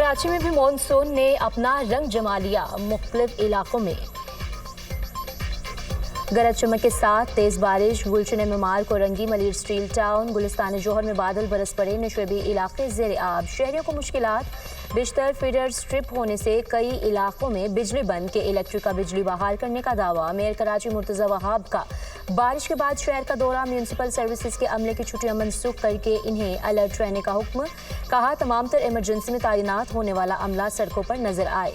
कराची में भी मॉनसून ने अपना रंग जमा लिया। मुख्तलिफ इलाकों में गरज चमक के साथ तेज बारिश, गुलशन मेमार को रंगी, मलिर स्टील टाउन, गुलिस्तान जोहर में बादल बरस पड़े, नशेबी इलाके ज़ेर आब, शहरियों को मुश्किलात। बिश्तर फीडर स्ट्रिप होने से कई इलाकों में बिजली बंद के इलेक्ट्रिक का बिजली बहाल करने का दावा। मेयर कराची मुर्तज़ा वहाब का बारिश के बाद शहर का दौरा, म्यूनसिपल सर्विसेज के अमले की छुट्टियां मनसूख करके इन्हें अलर्ट रहने का हुक्म। कहा तमाम तर इमरजेंसी में तैनात होने वाला अमला सड़कों पर नजर आए।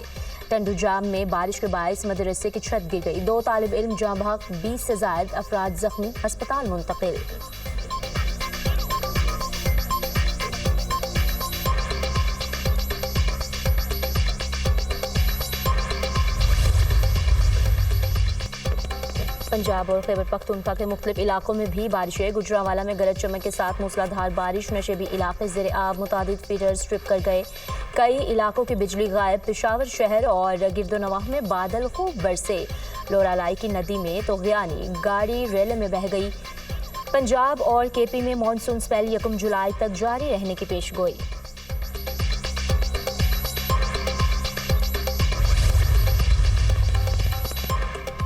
टंडू जाम में बारिश के बायस मदरसे की छत गिर गई, 2 तालिब इल्म जाँ बहक, 20 से ज़ायद अफराद जख्मी, अस्पताल मुंतकिल। पंजाब और खैबर पख्तूनख्वा के मुख्तलिफ इलाकों में भी बारिशें। गुजरांवाला में गरज चमक के साथ मूसलाधार बारिश, नशेबी इलाके ज़ेर आब, मुतादिद फीडर स्ट्रिप कर गए, कई इलाकों की बिजली गायब। पेशावर शहर और गिरदोनवाह में बादल खूब बरसे, लोरालाई की नदी में तोग़यानी गाड़ी रेल में बह गई। पंजाब और केपी में मानसून स्पेल 1 जुलाई तक जारी रहने की पेशगोई।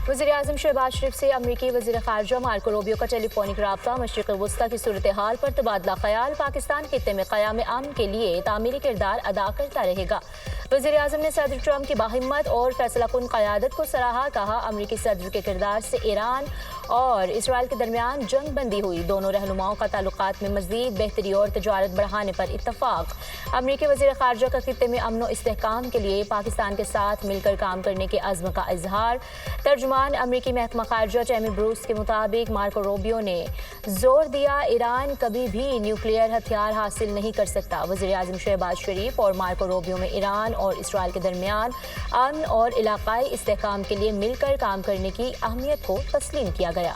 वज़ीर-ए-आज़म शहबाज शरीफ से अमरीकी वज़ीर ख़ारजा मार्को रूबियो का टेलीफोनिक राब्ता। मशरिक़ वस्ता की सूरत हाल पर तबादला ख़याल, पाकिस्तान खित्ते में क़याम अमन के लिए तामीरी किरदार अदा करता रहेगा। वज़ीर-ए-आज़म ने सदर ट्रंप की बाहिम्मत और फैसलाकुन क़यादत को सराहा। कहा अमरीकी सदर के किरदार से ईरान और इसराइल के दरमियान जंग बंदी हुई, दोनों रहनुमाओं का ताल्लुकात में मज़ीद बेहतरी और तजारत बढ़ाने पर इत्तफ़ाक़। अमरीकी वज़ीर ख़ारजा का खित्ते में अमन व इस्तेहकाम के लिए पाकिस्तान के साथ मिलकर काम करने के अज़्म का इजहार। तर्जुमान अमरीकी महकमा ख़ारजा टैमी ब्रूस के मुताबिक मार्को रूबियो ने जोर दिया ईरान कभी भी न्यूक्लियर हथियार हासिल नहीं कर सकता। वज़ीर-ए-आज़म शहबाज शरीफ और मार्को रूबियो में ईरान और इसराइल के दरमियान अमन और इलाकाई इस्तेहकाम के लिए मिलकर काम करने की अहमियत को तस्लीम किया गया।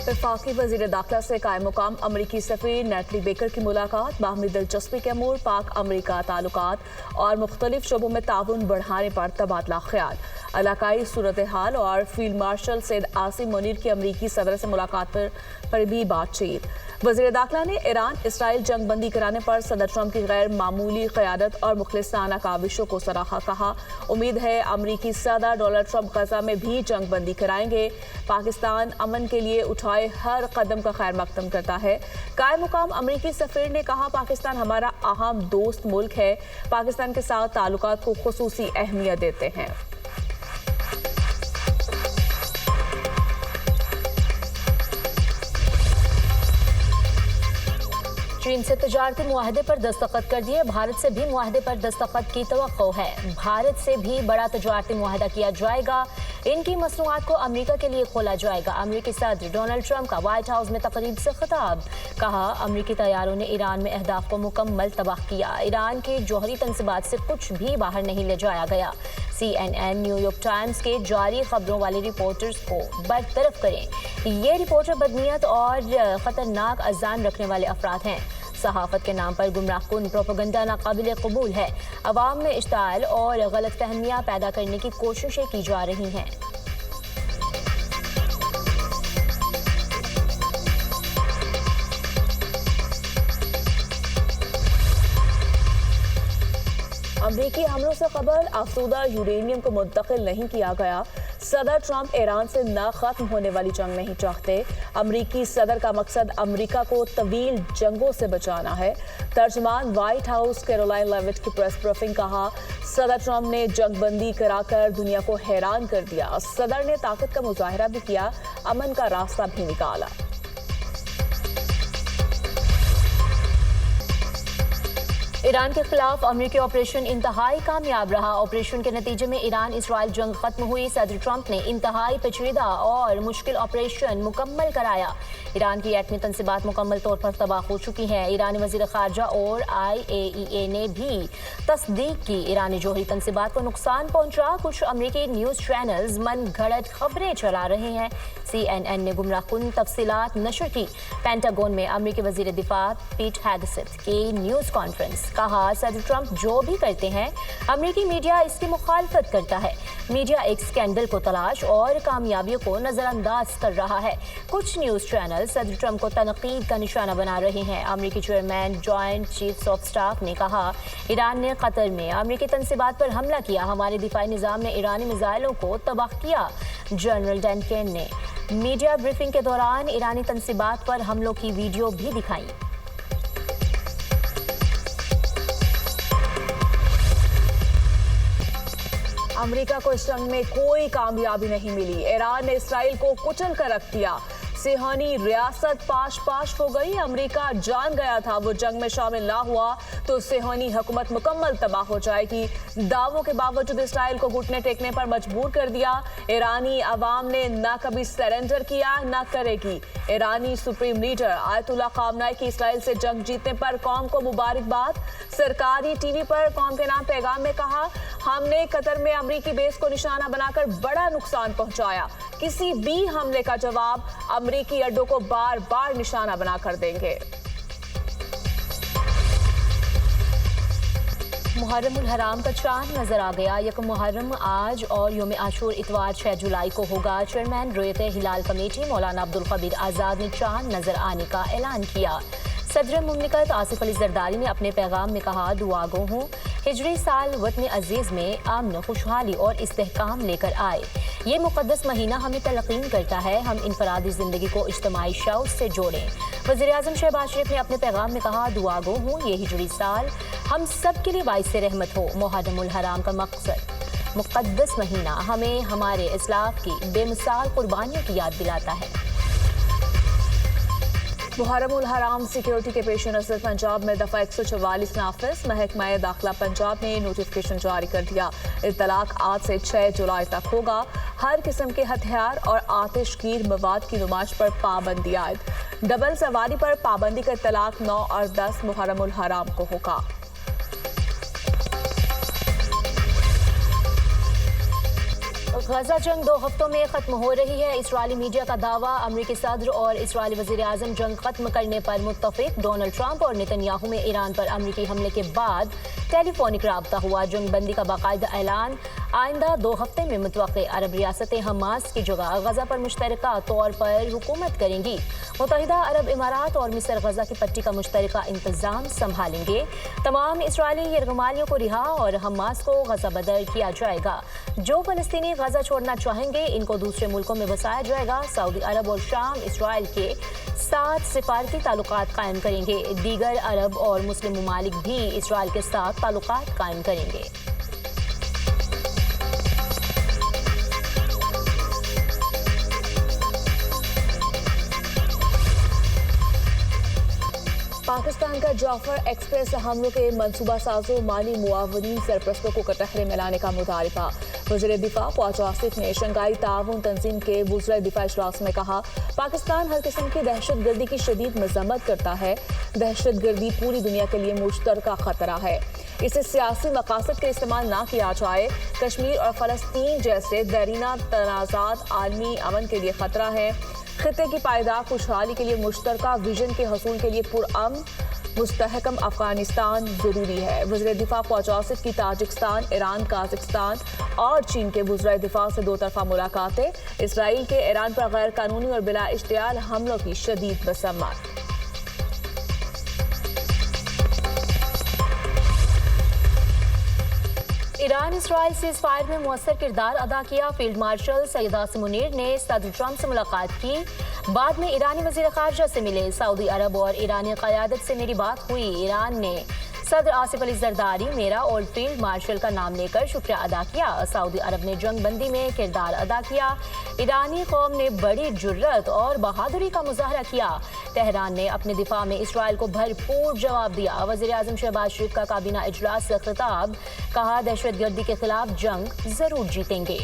वफाकी वज़ीर दाखिला से कायम मुकाम अमरीकी सफ़ीर नेटली बेकर की मुलाकात, बाहमी दिलचस्पी के अमूर, पाक अमरीका ताल्लुकात और मुख्तलिफ शोबों में ताउन बढ़ाने पर तबादला ख्याल। इलाकाई सूरत हाल और फील्ड मार्शल सैयद आसिम मुनीर की अमरीकी सदर से मुलाकात पर भी बातचीत। वज़ीर दाखिला ने ईरान इसराइल जंग बंदी कराने पर सदर ट्रंप की गैर मामूली क़यादत और मुखलिसाना काविशों को सराहा। कहा उम्मीद है अमरीकी सदर डोनाल्ड ट्रंप गजा में भी जंग बंदी कराएंगे। पाकिस्तान अमन के लिए उठाए हर कदम का खैर मकदम करता है। कायम मुकाम अमरीकी सफ़ीर ने कहा पाकिस्तान हमारा अहम दोस्त मुल्क है, पाकिस्तान के साथ ताल्लुकात को खुसूसी अहमियत देते हैं। चीन से तजारती मुआहदे पर दस्तखत कर दिए, भारत से भी मुआहदे पर दस्तखत की तवक्को है। भारत से भी बड़ा तजारती मुआहदा किया जाएगा, इनकी मसनूआत को अमेरिका के लिए खोला जाएगा। अमेरिकी सदर डोनाल्ड ट्रंप का व्हाइट हाउस में तकरीब से खिताब। कहा अमेरिकी तैयारों ने ईरान में अहदाफ को मुकम्मल तबाह किया, ईरान के जौहरी तनसीबात से कुछ भी बाहर नहीं ले जाया गया। CNN, न्यूयॉर्क टाइम्स के जारी खबरों वाले रिपोर्टर्स को बरतरफ करें। ये रिपोर्टर बदनीयत और ख़तरनाक अज़ान रखने वाले अफराद हैं। सहाफ़त के नाम पर गुमराहकुन प्रोपेगेंडा नाकाबिल कबूल है। अवाम में इश्ताल और गलत फहमियाँ पैदा करने की कोशिशें की जा रही हैं। अमरीकी हमलों से कबल आसूदा यूरेनियम को मुंतकिल नहीं किया गया। सदर ट्रंप ईरान से न खत्म होने वाली जंग नहीं चाहते। अमरीकी सदर का मकसद अमरीका को तवील जंगों से बचाना है। तर्जुमान व्हाइट हाउस कैरोलाइन लेविट की प्रेस ब्रीफिंग। कहा सदर ट्रंप ने जंग बंदी कराकर दुनिया को हैरान कर दिया। सदर ने ताकत का मुजाहरा भी किया, अमन का रास्ता भी निकाला। ईरान के खिलाफ अमेरिकी ऑपरेशन इंतहाई कामयाब रहा। ऑपरेशन के नतीजे में ईरान इसराइल जंग खत्म हुई। सदर ट्रंप ने इंतहाई पेचीदा और मुश्किल ऑपरेशन मुकम्मल कराया। ईरान की एटमी तनसीबात मुकम्मल तौर पर तबाह हो चुकी हैं। ईरानी वज़ीर ख़ारजा और IAEA ने भी तस्दीक की ईरानी जौहरी तनसीबात को नुकसान पहुंचा। कुछ अमेरिकी न्यूज़ चैनल्स मन घड़त खबरें चला रहे हैं। CNN ने गुमराहकुन तफसीलात नशर की। पेंटागन में अमेरिकी वज़ीर दिफा पीट हेगसेथ की न्यूज़ कॉन्फ्रेंस। कहा सदर ट्रंप जो भी करते हैं अमेरिकी मीडिया इसकी मुखालफत करता है। मीडिया एक स्कैंडल को तलाश और कामयाबियों को नजरअंदाज कर रहा है। कुछ न्यूज चैनल सदर ट्रंप को तनकीद का निशाना बना रहे हैं। अमेरिकी chairman joint chiefs of staff ने कहा, ईरान ने कतर में अमेरिकी तनसीबात पर हमला किया, हमारे दिफाई निज़ाम ने ईरानी मिसाइलों को तबाह किया। जनरल डेनकेन ने मीडिया ब्रीफिंग के दौरान ईरानी तनसीबात पर हमलों की वीडियो भी दिखाई। अमेरिका को इस जंग में कोई कामयाबी नहीं मिली। ईरान ने इसराइल को कुचल कर रख दिया। सिहानी रियासत पाश पाश हो गई। अमेरिका जान गया था वो जंग में शामिल ना हुआ तो सिहानी हुकूमत मुकम्मल तबाह हो जाएगी। दावों के बावजूद इसराइल को घुटने टेकने पर मजबूर कर दिया। ईरानी अवाम ने ना कभी सरेंडर किया ना करेगी। ईरानी सुप्रीम लीडर आयतुल्ला खामनाई की इसराइल से जंग जीतने पर कौम को मुबारकबाद। सरकारी टीवी पर कौम के नाम पैगाम में कहा, हमने कतर में अमेरिकी बेस को निशाना बनाकर बड़ा नुकसान पहुंचाया। किसी भी हमले का जवाब अमेरिकी अड्डों को बार बार निशाना बनाकर देंगे। मुहर्रम उल हराम का चांद नजर आ गया। यकम मुहर्रम आज और योम आशूर इतवार 6 जुलाई को होगा। चेयरमैन रोयत हिलाल कमेटी मौलाना अब्दुल कबीर आजाद ने चांद नजर आने का ऐलान किया। सदर मुमलिकत आसिफ अली जरदारी ने अपने पैगाम में कहा, दुआ गो हूँ हिजरी साल वतन अजीज में अमन, खुशहाली और इस्तेहकाम लेकर आए। ये मुक़द्दस महीना हमें तलक़ीन करता है हम इनफरादी ज़िंदगी को इज्तिमाई शौक़ से जोड़ें। वज़ीर-ए-आज़म शहबाज शरीफ ने अपने पैगाम में कहा, दुआ गो हूँ ये हिजरी साल हम सब के लिए बाइस रहमत हो। मुहर्रम उल हराम का मकसद मुक़द्दस महीना हमें हमारे इस्लाफ की बेमिसाल कुर्बानियों की याद दिलाता है। मुहर्रम उल हराम सिक्योरिटी के पेश नज़र पंजाब में दफ़ा 144 नाफिज। महकमा दाखिला पंजाब ने नोटिफिकेशन जारी कर दिया। इत्तलाक आज से 6 जुलाई तक होगा। हर किस्म के हथियार और आतिशगीर मवाद की नुमाइश पर पाबंदी आयद। डबल सवारी पर पाबंदी का इत्तलाक 9 और 10 मुहर्रम उल हराम को होगा। गजा जंग 2 हफ्तों में खत्म हो रही है। इसराइली मीडिया का दावा, अमेरिकी सदर और इसराइली वज़ीर आज़म जंग खत्म करने पर मुत्तफिक। डोनाल्ड ट्रंप और नेतन्याहू में ईरान पर अमेरिकी हमले के बाद टेलीफोनिक राब्ता हुआ। जंग बंदी का बाकायदा ऐलान। आइंदा 2 हफ्ते में मुतवक्के अरब रियासतें हमास की जगह गजा पर मुश्तरका तौर पर हुकूमत करेंगी। मुत्तहिदा अरब इमारात और मिस्र गजा की पट्टी का मुश्तरका इंतजाम संभालेंगे। तमाम इसराइली यरगमालियों को रिहा और हमास को गजा बदर किया जाएगा। जो फलस्तीनी गजा छोड़ना चाहेंगे इनको दूसरे मुल्कों में बसाया जाएगा। सऊदी अरब और शाम इसराइल के साथ सिफारती ताल्लुकात कायम करेंगे। दीगर अरब और मुस्लिम ममालिक भी इसराइल के साथ ताल्लुकात कायम करेंगे। पाकिस्तान का जाफर एक्सप्रेस हमलों के मनसूबा साजों माली मुआवनीन सरप्रस्तों को कटहरे में लाने का मुतालबा। वज़ीर दिफा ख्वाजा आसिफ ने शंघाई ताउन तंजीम के वुज़राए दिफा इजलास में कहा, पाकिस्तान हर किस्म की दहशत गर्दी की शदीद मजम्मत करता है। दहशत गर्दी पूरी दुनिया के लिए मुश्तरका खतरा है। इसे सियासी मकासद के इस्तेमाल ना किया जाए। कश्मीर और फ़लस्तीन जैसे दरीना तनाज़ात आलमी अमन के लिए खतरा है। खिते की पायदार खुशहाली के लिए मुश्तरका विजन के हसूल के लिए पुरअमन मुस्तहकम अफगानिस्तान ज़रूरी है। वज़ीर दिफा ख्वाजा आसिफ की ताजिकिस्तान, ईरान, काज़ाकिस्तान और चीन के वज़ीर दिफा से 2 तरफ़ा मुलाकातें। इसराइल के ईरान पर गैर कानूनी और बिला इश्तियाल हमलों की शदीद मज़म्मत। ईरान इसराइल सीज़ फायर में मुअस्सर किरदार अदा किया। फील्ड मार्शल सैयद आसिम मुनीर ने सदर ट्रंप से मुलाकात की। बाद में ईरानी वज़ीर ख़ारजा से मिले। सऊदी अरब और ईरानी क़यादत से मेरी बात हुई। ईरान ने सदर आसिफ अली जरदारी मेरा और फील्ड मार्शल का नाम लेकर शुक्रिया अदा किया। सऊदी अरब ने जंग बंदी में किरदार अदा किया। ईरानी कौम ने बड़ी जुर्रत और बहादुरी का मुजाहरा किया। तेहरान ने अपने दिफा में इसराइल को भरपूर जवाब दिया। वज़ीर-ए-आज़म शहबाज शरीफ का काबीना इजलास से खिताब, कहा दहशतगर्दी के खिलाफ जंग जरूर जीतेंगे।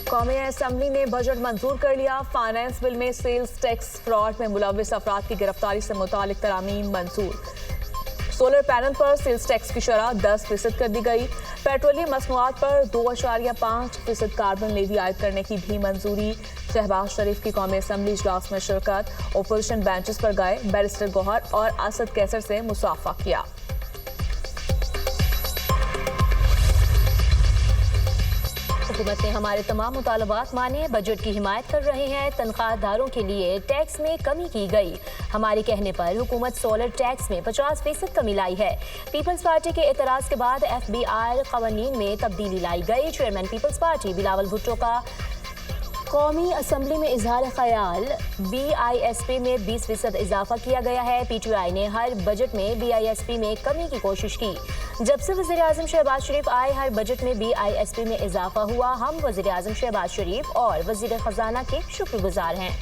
कौमी असम्बली ने बजट मंजूर कर लिया। फाइनेंस बिल में सेल्स टैक्स फ्रॉड में मुलव्विस अफराद की गिरफ्तारी से मुतालिक तरामीम मंजूर। सोलर पैनल पर सेल्स टैक्स की शरह 10% कर दी गई। पेट्रोलियम मसनूआत पर 2.5% कार्बन लेवी आयद करने की भी मंजूरी। शहबाज शरीफ की कौमी असम्बली इजलास में शिरकत। ओपोजिशन बेंचेस पर गए, बैरिस्टर गौहर और असद कैसर से मुसाफा किया। हुकूमत ने हमारे तमाम मुतालबात माने, बजट की हिमायत कर रहे हैं। तनख्वाहदारों के लिए टैक्स में कमी की गई। हमारे कहने पर हुकूमत सोलर टैक्स में 50% कमी लाई है। पीपल्स पार्टी के एतराज़ के बाद FBI कवानीन में तब्दीली लाई गई। चेयरमैन पीपल्स पार्टी बिलावल भुट्टो का कौमी असम्बली में इजहार ख्याल। BISP में 20% इजाफा किया गया है। PTI ने हर बजट में BISP में कमी की कोशिश की। जब से वज़ीर आज़म शहबाज शरीफ आए, हर बजट में BISP में इजाफा हुआ। हम वज़ीर आज़म शहबाज शरीफ और वज़ीर ख़जाना के शुक्रगुजार हैं।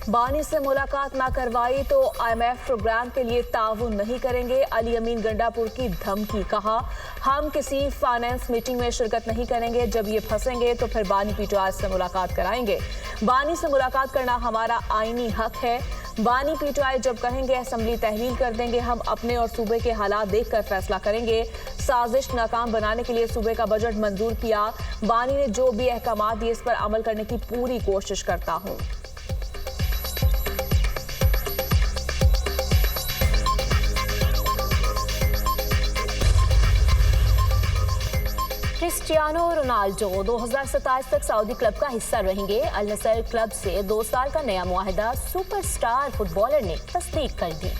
बानी से मुलाकात ना करवाई तो IMF प्रोग्राम के लिए ताउन नहीं करेंगे। अली अमीन गंडापुर की धमकी। कहा, हम किसी फाइनेंस मीटिंग में शिरकत नहीं करेंगे। जब ये फंसेंगे तो फिर बानी PTI से मुलाकात कराएंगे। बानी से मुलाकात करना हमारा आईनी हक है। बानी PTI जब कहेंगे असम्बली तहलील कर देंगे। हम अपने और सूबे के हालात देखकर फैसला करेंगे। साजिश नाकाम बनाने के लिए सूबे का बजट मंजूर किया। बानी ने जो भी अहकाम दिए इस पर अमल करने की पूरी कोशिश करता हूँ। क्रिस्टियानो रोनाल्डो 2027 तक सऊदी क्लब का हिस्सा रहेंगे। अल नसर क्लब से 2 साल का नया मुआहिदा सुपरस्टार फुटबॉलर ने तस्दीक कर दी।